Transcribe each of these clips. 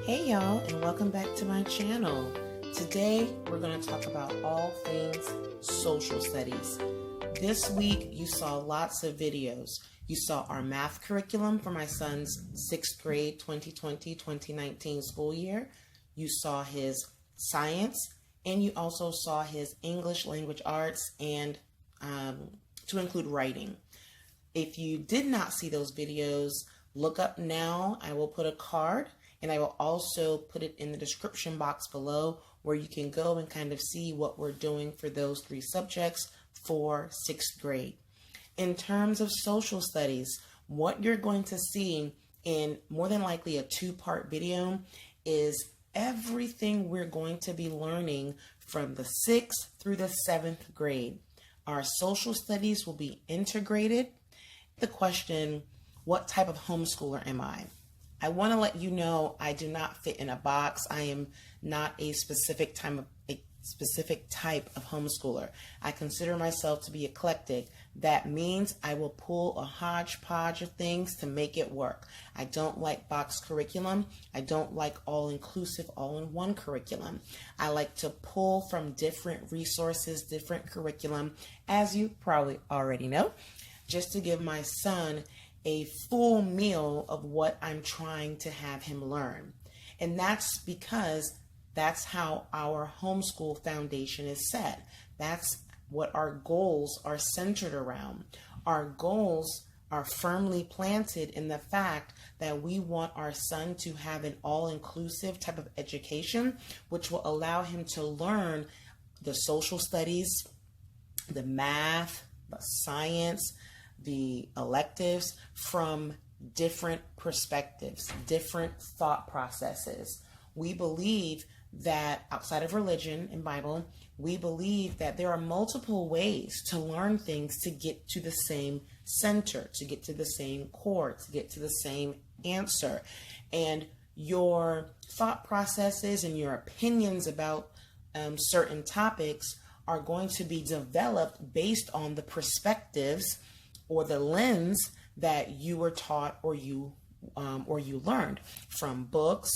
Hey y'all, and welcome back to my channel. Today we're going to talk about all things social studies. This week you saw lots of videos. You saw our math curriculum for my son's 6th grade 2020-2019 school year. You saw his science, and you also saw his English language arts and to include writing. If you did not see those videos, look up now. I will put a card, and I will also put it in the description box below where you can go and kind of see what we're doing for those 3 subjects for 6th grade. In terms of social studies, what you're going to see in more than likely a 2-part video is everything we're going to be learning from the 6th through the 7th grade. Our social studies will be integrated. The question, what type of homeschooler am I? I want to let you know I do not fit in a box. I am not a specific type of homeschooler. I consider myself to be eclectic. That means I will pull a hodgepodge of things to make it work. I don't like box curriculum. I don't like all-inclusive, all-in-one curriculum. I like to pull from different resources, different curriculum, as you probably already know, just to give my son a full meal of what I'm trying to have him learn. And that's because that's how our homeschool foundation is set. That's what our goals are centered around. Our goals are firmly planted in the fact that we want our son to have an all-inclusive type of education, which will allow him to learn the social studies, the math, the science, the electives from different perspectives, different thought processes. We believe that outside of religion and Bible, we believe that there are multiple ways to learn things to get to the same center, to get to the same core, to get to the same answer. And your thought processes and your opinions about certain topics are going to be developed based on the perspectives or the lens that you were taught or you learned from books,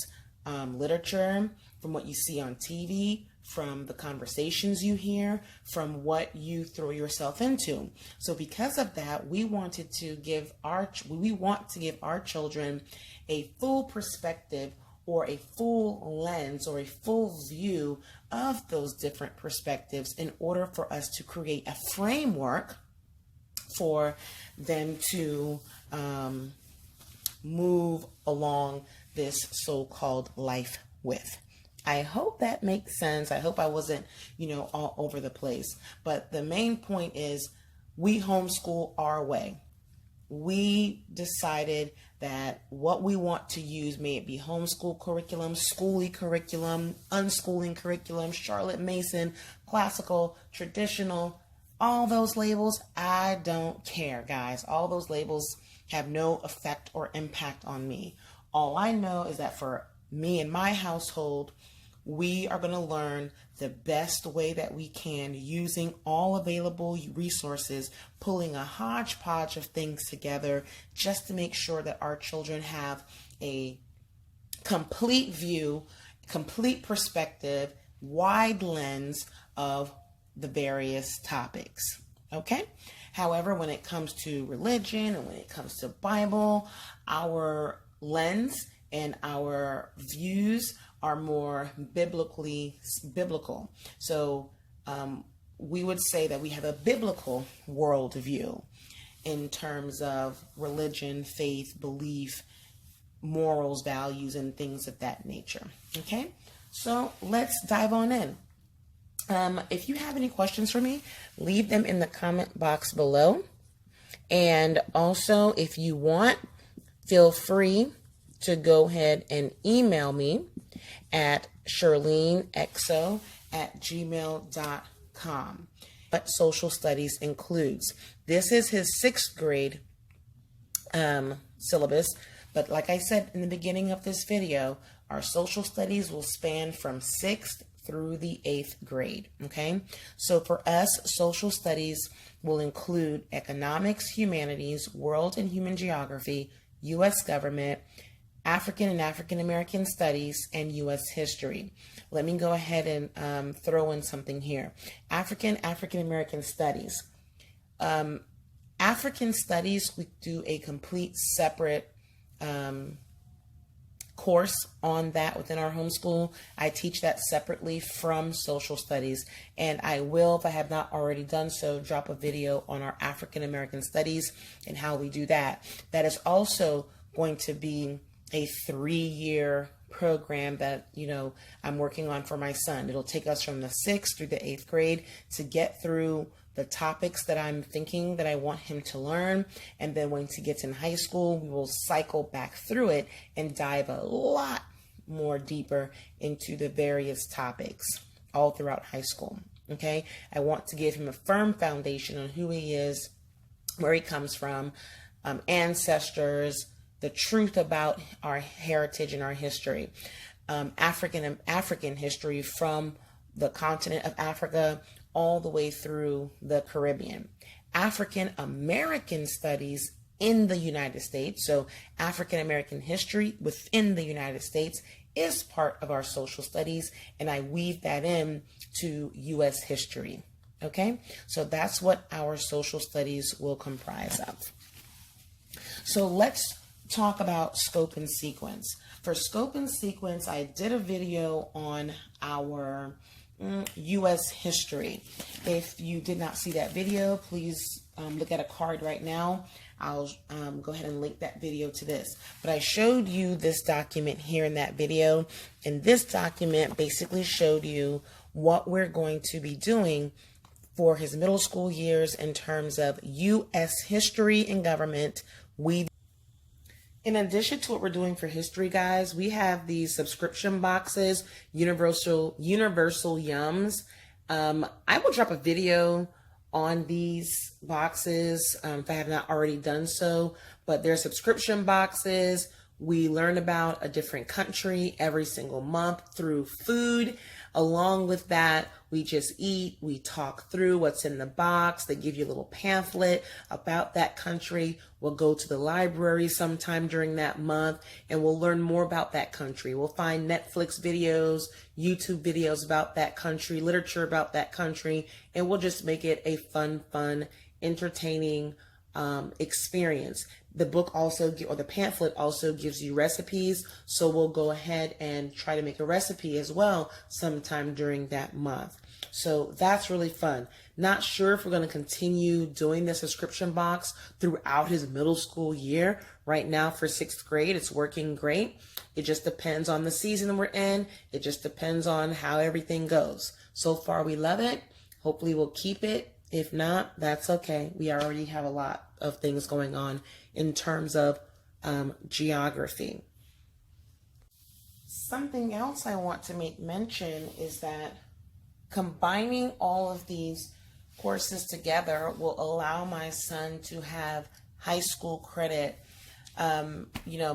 literature, from what you see on TV, from the conversations you hear, from what you throw yourself into. So because of that, we want to give our children a full perspective or a full lens or a full view of those different perspectives in order for us to create a framework for them to move along this so-called life with. I hope that makes sense. I hope I wasn't, all over the place. But the main point is we homeschool our way. We decided that what we want to use, may it be homeschool curriculum, schooly curriculum, unschooling curriculum, Charlotte Mason, classical, traditional, all those labels, I don't care, guys. All those labels have no effect or impact on me. All I know is that for me and my household, we are going to learn the best way that we can using all available resources, pulling a hodgepodge of things together just to make sure that our children have a complete view, complete perspective, wide lens of the various topics. Okay? However, when it comes to religion and when it comes to Bible, our lens and our views are more biblical. So we would say that we have a biblical worldview in terms of religion, faith, belief, morals, values, and things of that nature. Okay? So let's dive on in. If you have any questions for me, leave them in the comment box below. And also, if you want, feel free to go ahead and email me at shirleenexo@gmail.com. What social studies includes. This is his 6th grade syllabus, but like I said in the beginning of this video, our social studies will span from 6th through the 8th grade, okay? So for us, social studies will include economics, humanities, world and human geography, U.S. government, African and African American Studies, and U.S. History. Let me go ahead and throw in something here. African American Studies. African Studies, we do a complete separate course on that within our homeschool. I teach that separately from social studies, and I will, if I have not already done so, drop a video on our African American Studies and how we do that. That is also going to be a 3-year program that, I'm working on for my son. It'll take us from the 6th through the 8th grade to get through the topics that I'm thinking that I want him to learn. And then once he gets in high school, we will cycle back through it and dive a lot more deeper into the various topics all throughout high school. Okay. I want to give him a firm foundation on who he is, where he comes from, ancestors, the truth about our heritage and our history, African history from the continent of Africa all the way through the Caribbean. African American Studies in the United States, so African American history within the United States, is part of our social studies, and I weave that in to U.S. history. Okay, so that's what our social studies will comprise of. So let's talk about scope and sequence. For scope and sequence, I did a video on our U.S. history. If you did not see that video, please look at a card right now. I'll go ahead and link that video to this. But I showed you this document here in that video, and this document basically showed you what we're going to be doing for his middle school years in terms of U.S. history and government. In addition to what we're doing for history, guys, we have these subscription boxes, universal yums. I will drop a video on these boxes if I have not already done so, but they're subscription boxes. We learn about a different country every single month through food. Along with that, we just eat, we talk through what's in the box. They give you a little pamphlet about that country. We'll go to the library sometime during that month and we'll learn more about that country. We'll find Netflix videos, YouTube videos about that country, literature about that country, and we'll just make it a fun, entertaining experience. The book also, or the pamphlet also gives you recipes. So we'll go ahead and try to make a recipe as well sometime during that month. So that's really fun. Not sure if we're going to continue doing the subscription box throughout his middle school year. Right now for 6th grade, it's working great. It just depends on the season we're in. It just depends on how everything goes. So far, we love it. Hopefully we'll keep it. If not, that's okay. We already have a lot of things going on in terms of geography. Something else I want to make mention is that combining all of these courses together will allow my son to have high school credit,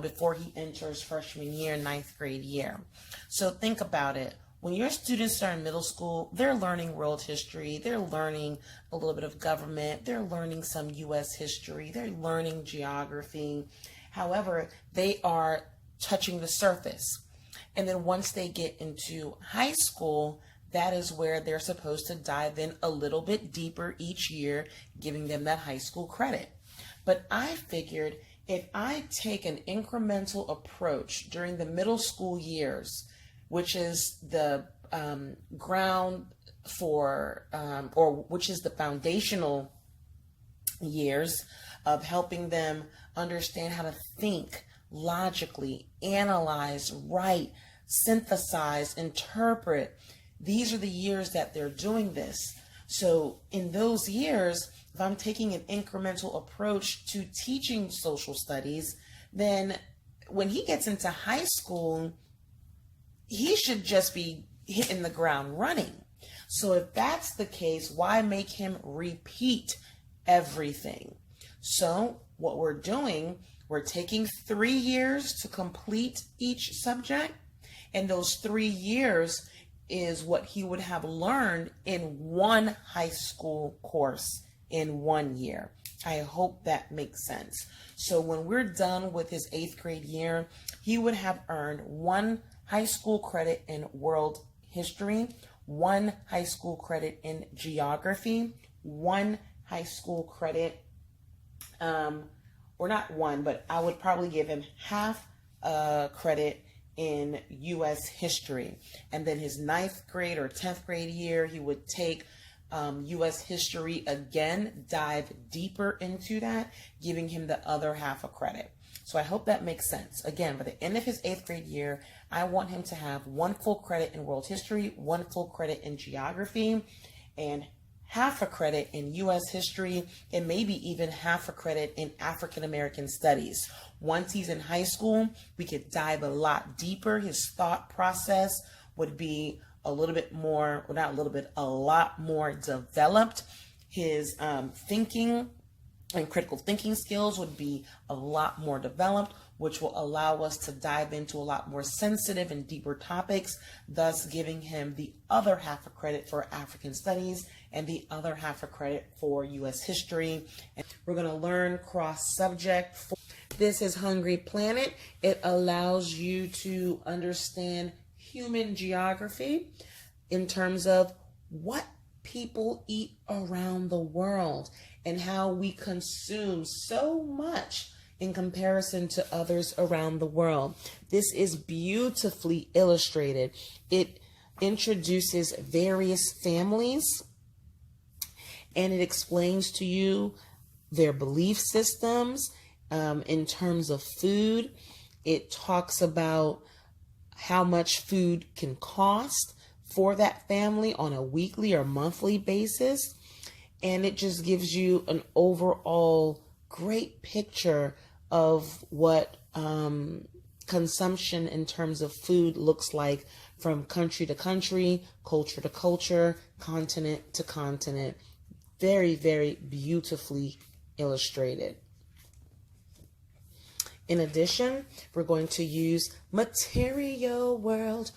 before he enters freshman year, 9th grade year. So think about it. When your students are in middle school, they're learning world history, they're learning a little bit of government, they're learning some U.S. history, they're learning geography. However, they are touching the surface. And then once they get into high school, that is where they're supposed to dive in a little bit deeper each year, giving them that high school credit. But I figured if I take an incremental approach during the middle school years, which is the ground for, or which is the foundational years of helping them understand how to think logically, analyze, write, synthesize, interpret. These are the years that they're doing this. So in those years, if I'm taking an incremental approach to teaching social studies, then when he gets into high school, he should just be hitting the ground running. So if that's the case, why make him repeat everything? So what we're doing, we're taking 3 years to complete each subject, and those 3 years is what he would have learned in one high school course in 1 year. I hope that makes sense. So when we're done with his 8th grade year, he would have earned 1 high school credit in world history, 1 high school credit in geography, 1 high school credit, or not 1, but I would probably give him half credit in U.S. history. And then his 9th grade or 10th grade year, he would take U.S. history again, dive deeper into that, giving him the other half a credit. So I hope that makes sense. Again, by the end of his 8th grade year, I want him to have 1 full credit in world history, 1 full credit in geography, and half a credit in U.S. history, and maybe even half a credit in African American studies. Once he's in high school, we could dive a lot deeper. His thought process would be a little bit more, well, not a little bit, a lot more developed. His thinking and critical thinking skills would be a lot more developed, which will allow us to dive into a lot more sensitive and deeper topics, thus giving him the other half a credit for African studies and the other half a credit for U.S. history. And we're going to learn cross-subject. This is Hungry Planet. It allows you to understand human geography in terms of what people eat around the world and how we consume so much in comparison to others around the world. This is beautifully illustrated. It introduces various families and it explains to you their belief systems in terms of food. It talks about how much food can cost for that family on a weekly or monthly basis. And it just gives you an overall great picture of what consumption in terms of food looks like from country to country, culture to culture, continent to continent. Very, very beautifully illustrated. In addition, we're going to use material world.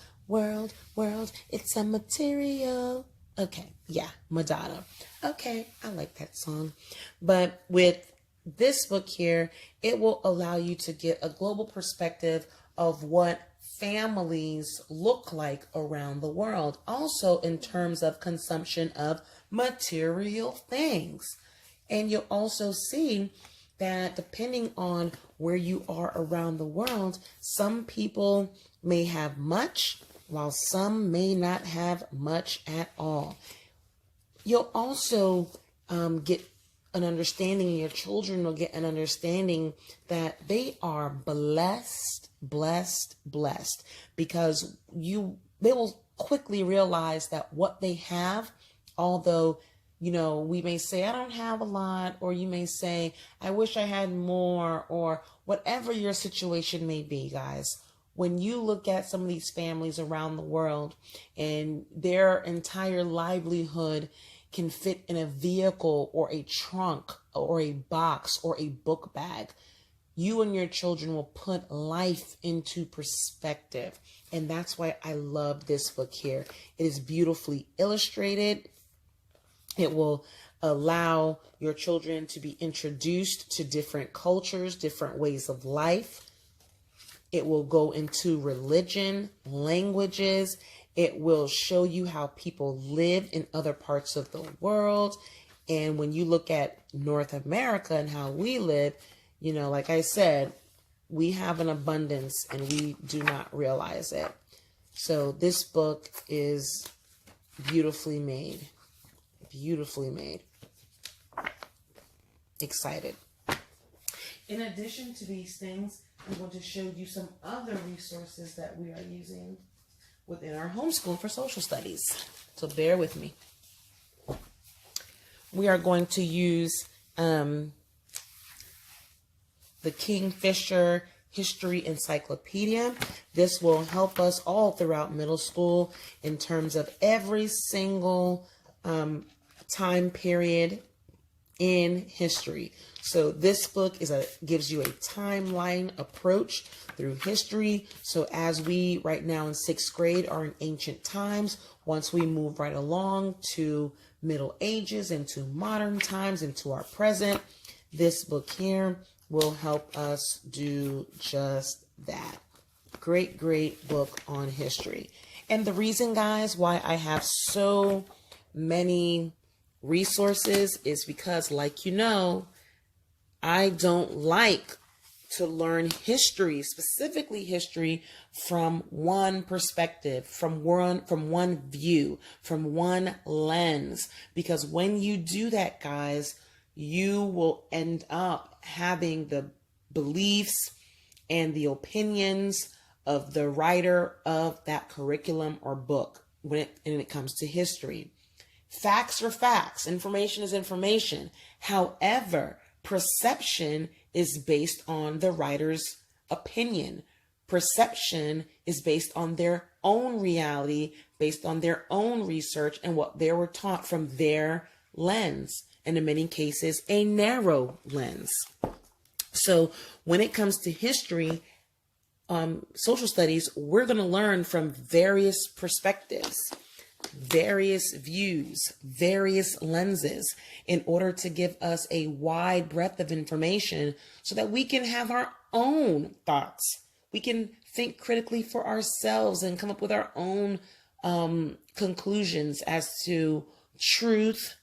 It's a material. Okay, yeah, Madonna. Okay, I like that song. But with this book here, it will allow you to get a global perspective of what families look like around the world. Also in terms of consumption of material things. And you'll also see that depending on where you are around the world, some people may have much, while some may not have much at all. You'll also get an understanding, your children will get an understanding that they are blessed, because they will quickly realize that what they have, although we may say, I don't have a lot, or you may say, I wish I had more, or whatever your situation may be, guys. When you look at some of these families around the world and their entire livelihood can fit in a vehicle or a trunk or a box or a book bag, you and your children will put life into perspective. And that's why I love this book here. It is beautifully illustrated. It will allow your children to be introduced to different cultures, different ways of life. It will go into religion, languages. It will show you how people live in other parts of the world. And when you look at North America and how we live, like I said, we have an abundance and we do not realize it. So this book is beautifully made. Beautifully made. Excited. In addition to these things, I'm going to show you some other resources that we are using within our homeschool for social studies. So bear with me. We are going to use the Kingfisher History Encyclopedia. This will help us all throughout middle school in terms of every single time period in history. So this book gives you a timeline approach through history. So as we right now in 6th grade are in ancient times, once we move right along to Middle Ages, into modern times, into our present, this book here will help us do just that. Great, great book on history. And the reason, guys, why I have so many resources is because, like you know, I don't like to learn history, specifically history, from one perspective, from one view, from one lens. Because when you do that, guys, you will end up having the beliefs and the opinions of the writer of that curriculum or book when it comes to history. Facts are facts. Information is information. However, perception is based on the writer's opinion. Perception is based on their own reality, based on their own research and what they were taught from their lens, and in many cases, a narrow lens. So when it comes to history, social studies, we're going to learn from various perspectives, various views, various lenses in order to give us a wide breadth of information so that we can have our own thoughts. We can think critically for ourselves and come up with our own conclusions as to truth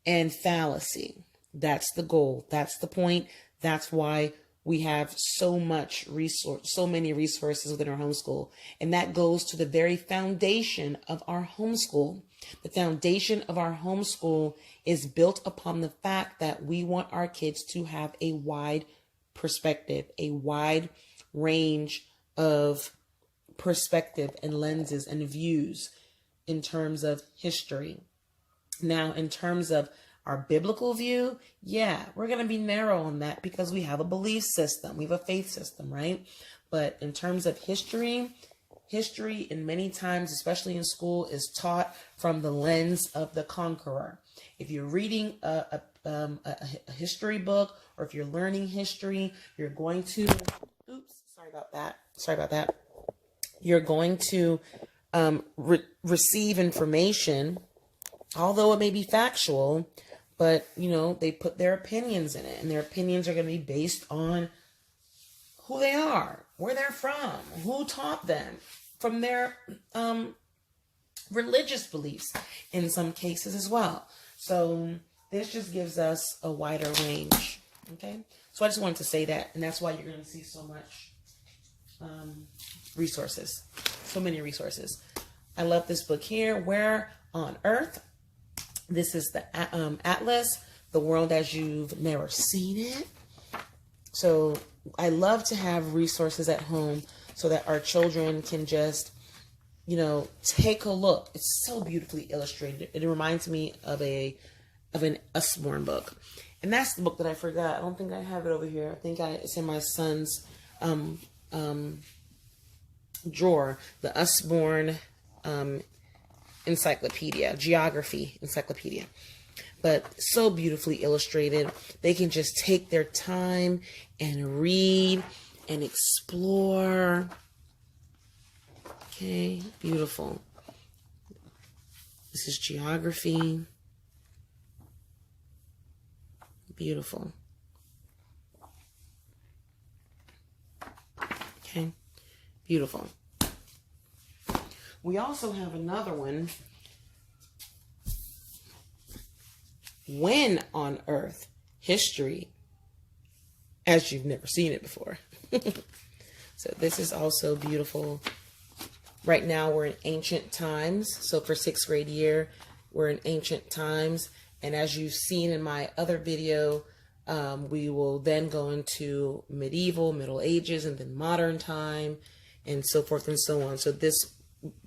and fallacy. That's the goal. That's the point. That's why we have so many resources within our homeschool. And that goes to the very foundation of our homeschool. The foundation of our homeschool is built upon the fact that we want our kids to have a wide perspective, a wide range of perspective and lenses and views in terms of history. Now, in terms of our biblical view, yeah, we're going to be narrow on that because we have a belief system. We have a faith system, right? But in terms of history in many times, especially in school, is taught from the lens of the conqueror. If you're reading a history book, or if you're learning history, you're going to, sorry about that. You're going to receive information, although it may be factual, but, you know, they put their opinions in it, and their opinions are going to be based on who they are, where they're from, who taught them, from their religious beliefs in some cases as well. So this just gives us a wider range, okay? So I just wanted to say that, and that's why you're going to see so much resources, so many resources. I love this book here, Where on Earth? This is the Atlas, The World as You've Never Seen It. So I love to have resources at home so that our children can just, you know, take a look. It's so beautifully illustrated. It reminds me of an Usborne book. And that's the book that I forgot. I don't think I have it over here. I think it's in my son's drawer. The Usborne Encyclopedia, Geography Encyclopedia. But so beautifully illustrated. They can just take their time and read and explore. Okay, beautiful. This is geography. Beautiful. Okay, beautiful. We also have another one, When on Earth? History as You've Never Seen It Before. So this is also beautiful. Right now we're in ancient times. So for 6th grade year, we're in ancient times. And as you've seen in my other video, we will then go into medieval, Middle Ages, and then modern time, and so forth and so on. So this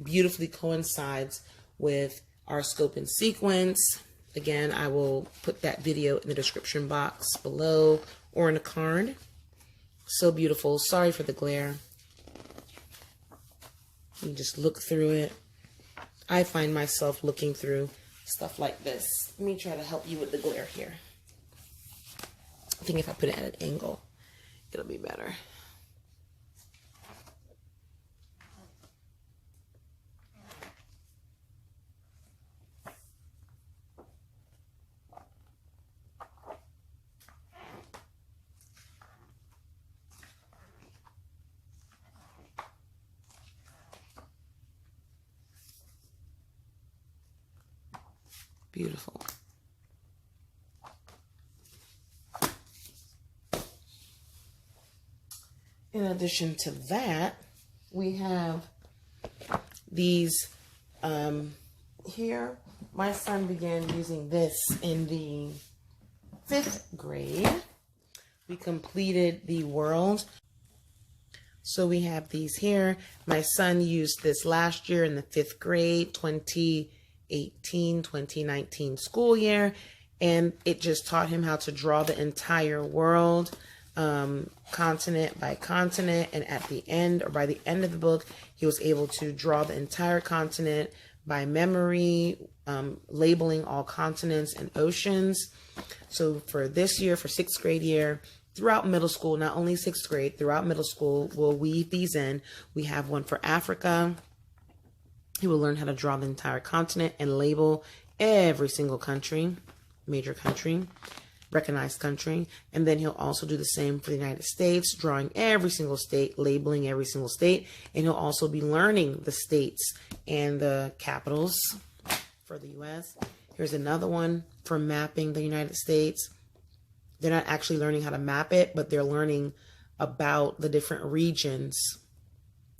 beautifully coincides with our scope and sequence. Again, I will put that video in the description box below or in a card. So beautiful. Sorry for the glare. You just look through it. I find myself looking through stuff like this. Let me try to help you with the glare here. I think if I put it at an angle, it'll be better. Beautiful. In addition to that, we have these here. My son began using this in the 5th grade. We completed the world. So we have these here. My son used this last year in the 5th grade, 2018-2019 school year. And it just taught him how to draw the entire world, continent by continent. And at the end, or by the end of the book, he was able to draw the entire continent by memory, labeling all continents and oceans. So for this year, for 6th grade year, throughout middle school, not only 6th grade, throughout middle school, we'll weave these in. We have one for Africa. He will learn how to draw the entire continent and label every single country, major country, recognized country. And then he'll also do the same for the United States, drawing every single state, labeling every single state. And he'll also be learning the states and the capitals for the U.S. Here's another one for mapping the United States. They're not actually learning how to map it, but they're learning about the different regions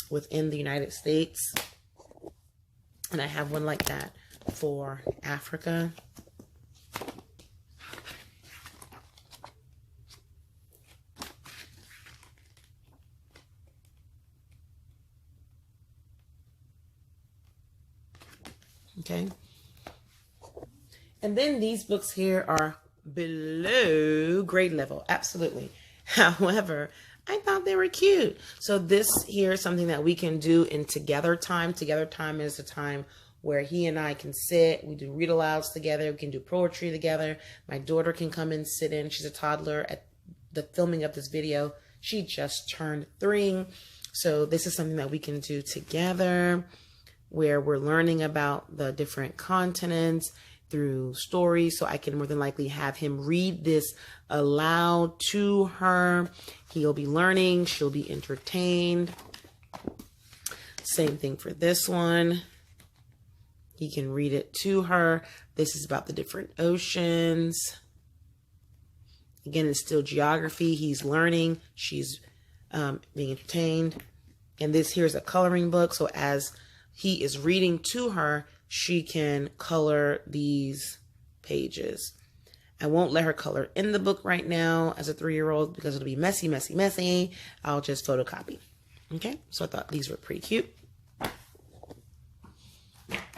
within the United States. And I have one like that for Africa. Okay. And then these books here are below grade level. Absolutely. However, I thought they were cute. So this here is something that we can do in together time. Together time is a time where he and I can sit. We do read alouds together. We can do poetry together. My daughter can come and sit in. She's a toddler. At the filming of this video, she just turned 3. So this is something that we can do together, where we're learning about the different continents through stories. So I can more than likely have him read this aloud to her. He'll be learning. She'll be entertained. Same thing for this one. He can read it to her. This is about the different oceans. Again, it's still geography. He's learning. She's being entertained. And this here is a coloring book. So as he is reading to her, she can color these pages. I won't let her color in the book right now as a 3-year-old because it'll be messy, messy, messy. I'll just photocopy. Okay, so I thought these were pretty cute.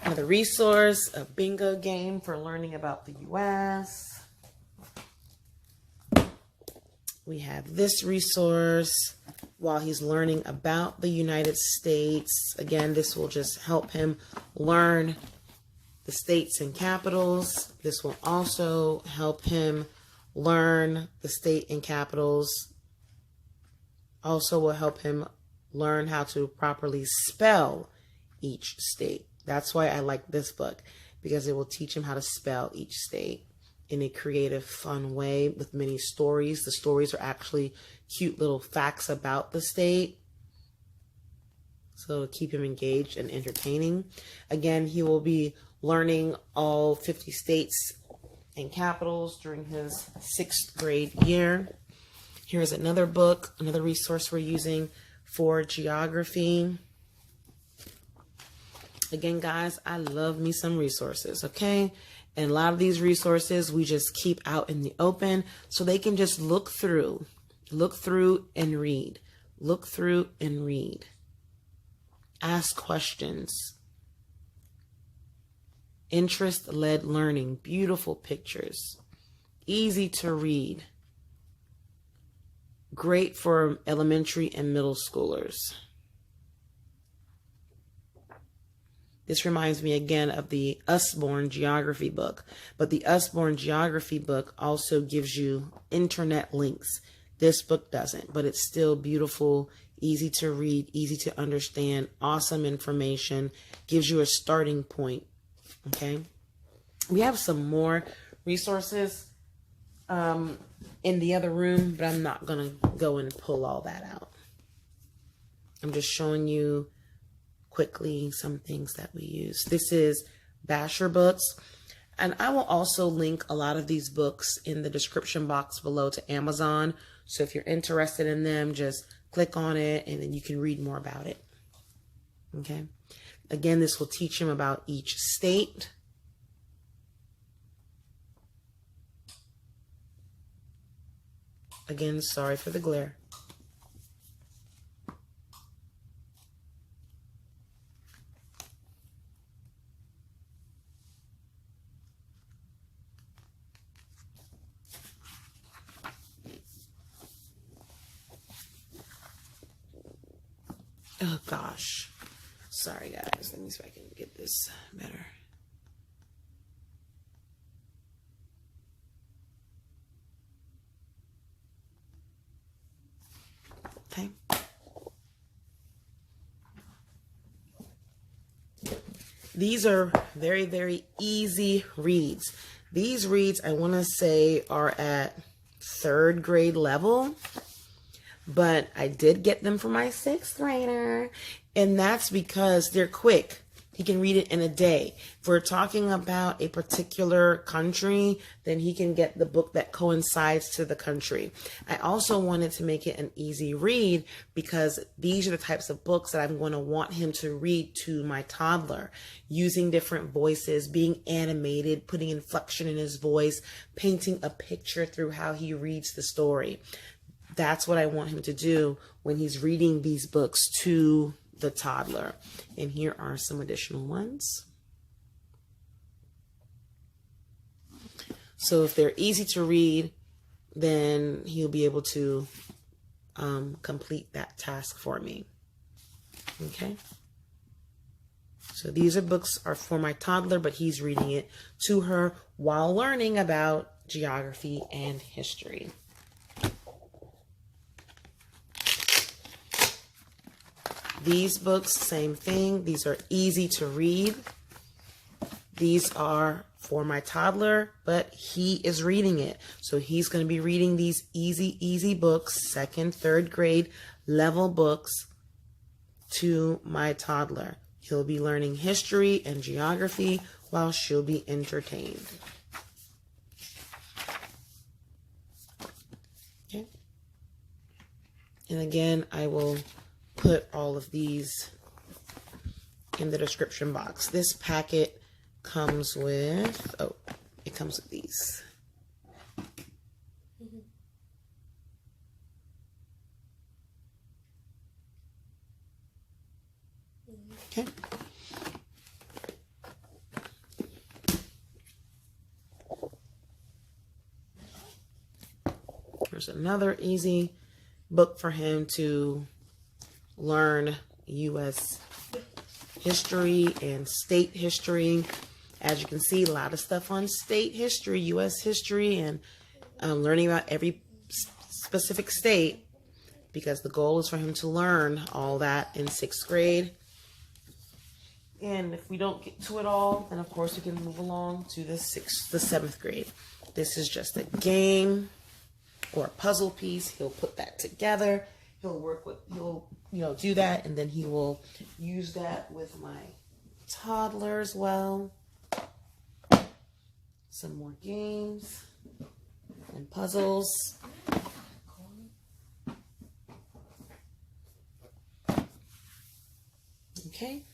Another resource, a bingo game for learning about the U.S. We have this resource while he's learning about the United States. Again, this will just help him learn the states and capitals. This will also help him learn the state and capitals. Also will help him learn how to properly spell each state. That's why I like this book, because it will teach him how to spell each state in a creative, fun way with many stories. The stories are actually cute little facts about the state. So to keep him engaged and entertaining. Again, he will be learning all 50 states and capitals during his 6th grade year. Here's another book, another resource we're using for geography. Again, guys, I love me some resources, okay? And a lot of these resources we just keep out in the open so they can just look through and read. Look through and read. Ask questions. Interest-led learning. Beautiful pictures. Easy to read. Great for elementary and middle schoolers. This reminds me again of the Usborne geography book. But the Usborne geography book also gives you internet links. This book doesn't, but it's still beautiful, easy to read, easy to understand, awesome information, gives you a starting point. Okay. We have some more resources in the other room, but I'm not going to go and pull all that out. I'm just showing you quickly some things that we use. This is Basher Books. And I will also link a lot of these books in the description box below to Amazon. So if you're interested in them, just click on it and then you can read more about it. Okay. Again, this will teach him about each state. Again, sorry for the glare. Oh gosh. Sorry guys. Let me see if I can get this better. Okay. These are very, very easy reads. These reads, I want to say, are at 3rd grade level. But I did get them for my 6th grader, and that's because they're quick. He can read it in a day. If we're talking about a particular country, then he can get the book that coincides to the country. I also wanted to make it an easy read because these are the types of books that I'm going to want him to read to my toddler, using different voices, being animated, putting inflection in his voice, painting a picture through how he reads the story. That's what I want him to do when he's reading these books to the toddler. And here are some additional ones. So if they're easy to read, then he'll be able to complete that task for me. Okay. So these books are for my toddler, but he's reading it to her while learning about geography and history. These books, same thing. These are easy to read. These are for my toddler, but he is reading it. So he's going to be reading these easy books, 2nd, 3rd grade level books to my toddler. He'll be learning history and geography while she'll be entertained. Okay. And again, I will put all of these in the description box. This packet comes with, it comes with these. Okay. Here's another easy book for him to learn U.S. history and state history. As you can see, a lot of stuff on state history, U.S. history, and learning about every specific state, because the goal is for him to learn all that in 6th grade. And if we don't get to it all, then of course we can move along to the 7th grade. This is just a game or a puzzle piece. He'll put that together. He'll do that, and then he will use that with my toddler as well. Some more games and puzzles. Okay.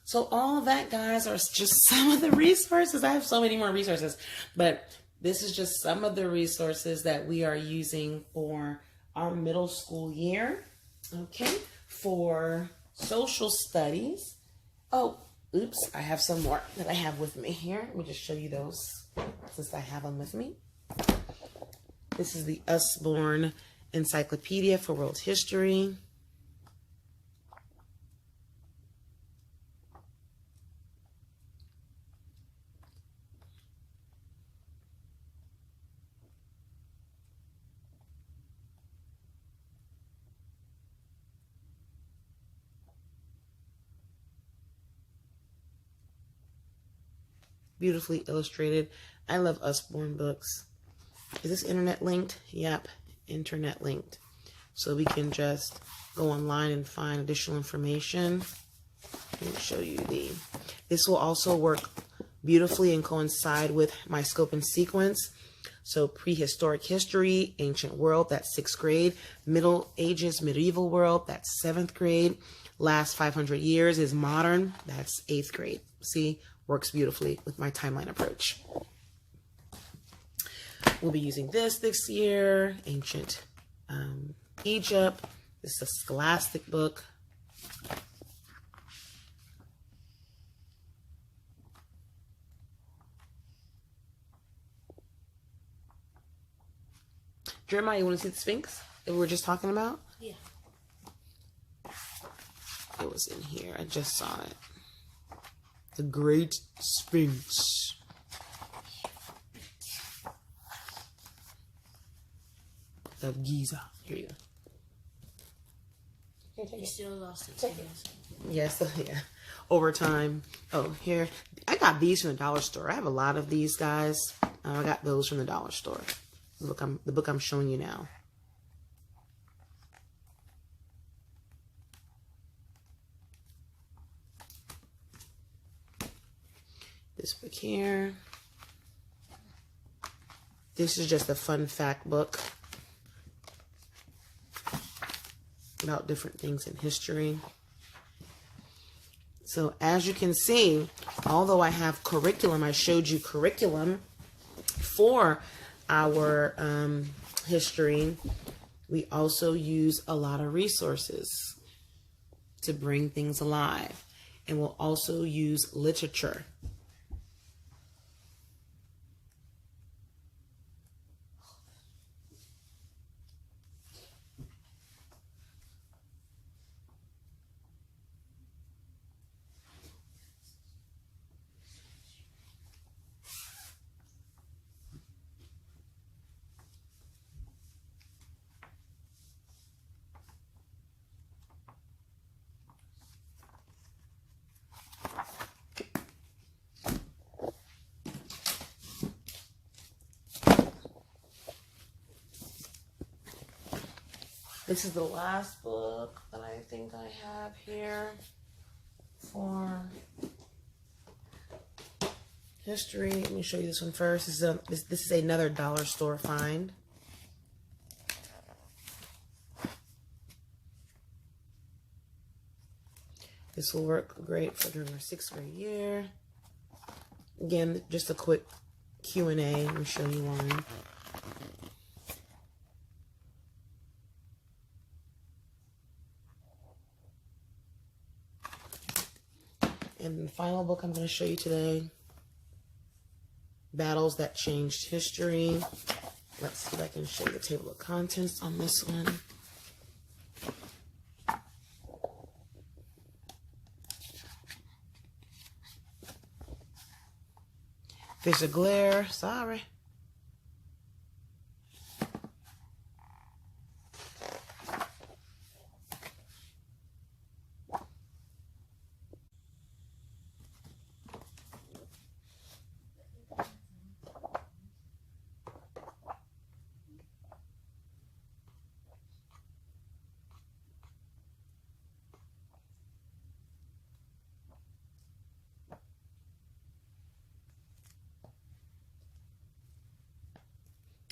So all that, guys, are just some of the resources. I have so many more resources, but this is just some of the resources that we are using for our middle school year. Okay. For social studies. Oh, oops. I have some more that I have with me here. Let me just show you those since I have them with me. This is the Usborne Encyclopedia for World History. Beautifully illustrated. I love Usborne books. Is this internet linked? Yep, internet linked. So we can just go online and find additional information. Let me show you this will also work beautifully and coincide with my scope and sequence. So prehistoric history, ancient world, that's 6th grade. Middle Ages, medieval world, that's 7th grade. Last 500 years is modern, that's 8th grade. See, works beautifully with my timeline approach. We'll be using this year, ancient Egypt. This is a scholastic book. Jeremiah, you want to see the Sphinx that we were just talking about? Yeah. It was in here. I just saw it. The Great Sphinx. Of Giza. Here you go. You still lost it. Take it. Yes, yeah. Over time. Oh, here. I got these from the dollar store. I have a lot of these guys. I got those from the dollar store. The book I'm showing you now. This book here. This is just a fun fact book about different things in history. So as you can see, although I have curriculum, I showed you curriculum for our history, we also use a lot of resources to bring things alive. And we'll also use literature. This is the last book that I think I have here for history. Let me show you this one first. This is another dollar store find. This will work great for during our 6th grade year. Again, just a quick Q&A. Let me show you one. And the final book I'm going to show you today, Battles That Changed History. Let's see if I can show you the table of contents on this one. There's a glare, sorry.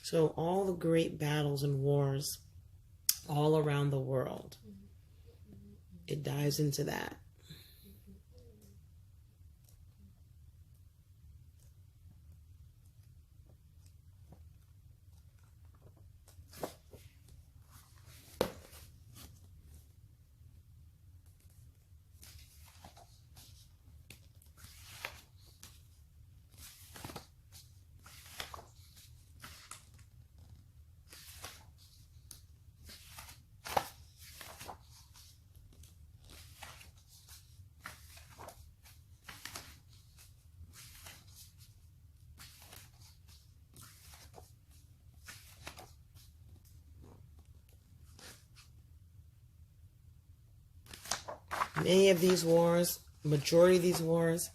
So all the great battles and wars all around the world, it dives into that. Many of these wars, majority of these wars,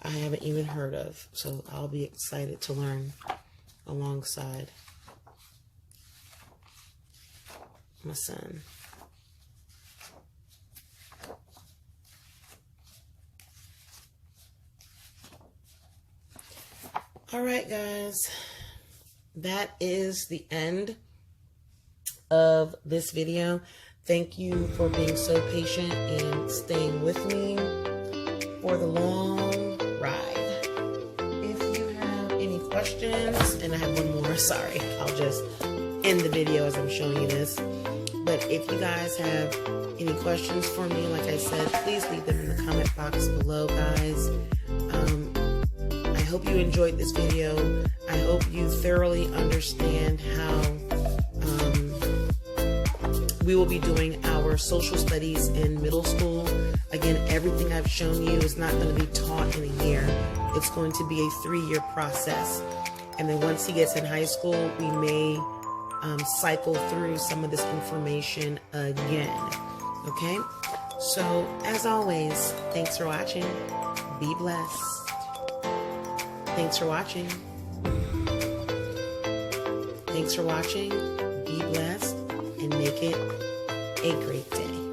I haven't even heard of. So I'll be excited to learn alongside my son. All right, guys, that is the end of this video. Thank you for being so patient and staying with me for the long ride. If you have any questions, and I have one more, sorry, I'll just end the video as I'm showing you this. But if you guys have any questions for me, like I said, please leave them in the comment box below, guys. I hope you enjoyed this video. I hope you thoroughly understand how we will be doing our social studies in middle school. Again, everything I've shown you is not going to be taught in a year. It's going to be a 3-year process. And then once he gets in high school, we may cycle through some of this information again. Okay? So, as always, thanks for watching. Be blessed. Thanks for watching. Thanks for watching. Be blessed and make it a great day.